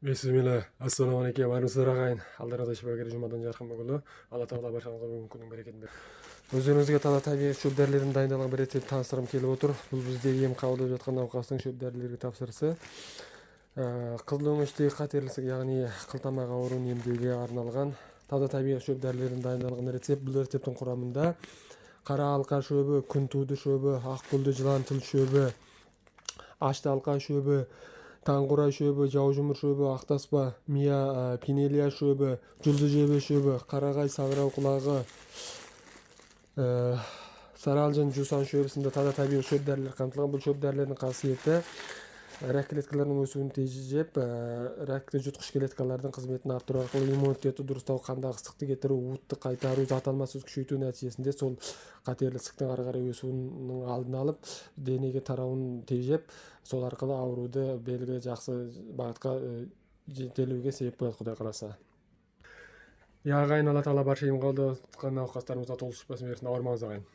Бисмилля, ассаламу алейкум, армысыздар ағайын. Алдарыңызда шипагер жұмадан жарқын бүгілі. Алла тағала баршаңызға бүгінгі күннің берекетін берсін. Өздеріңізге таза табиғи шөп дәрілерін дайындалған бір рецепт таныстырғым келіп отыр. Бұл бізде ем қабылдап жатқан науқастың шөп дәрілерге тапсырысы. Қызыл өңештегі қатерлісік, яғни қылтамақ ауруын емдеуге арналған таза табиғи шөп дәрілерін дайындалған рецепт. Бұл рецепттің құрамында қара алқа шөбі, күн туды шөбі, ақ гүлді жылан тіл шөбі, ашты алқа шөбі, таңқурай шөбі, жаужұмыр шөбі, ақтаспа, мия, пинелия шөбі, жүлді жебе шөбі, қарағай, саңырау құлағы, саралжын, жусан шөбі сынды таза табиғи шөп дәрілер қамтылған. Бұл шөп дәрілердің қасиеті рак клеткаларының өсуін тежеп, ракты жұтқыш клеткалардың қызметін арттыру арқылы иммунитетті дұрыстау, қандағы ыстықты кетіру, уытты қайтару, зат алмасуды күшейту нәтижесінде сол қатерлі ісіктің ары қарай өсуінің алдын алып, денеге тарауын тежеп, сол арқылы ауруды белгілі жақсы бағытқа жетелеуге себеп болады, Құдай қаласа. Ағайын, Алла тағала барша ем қабылдап жатқан науқастарымызға толық шипасын берсін. Ауырмаңыз ағайын.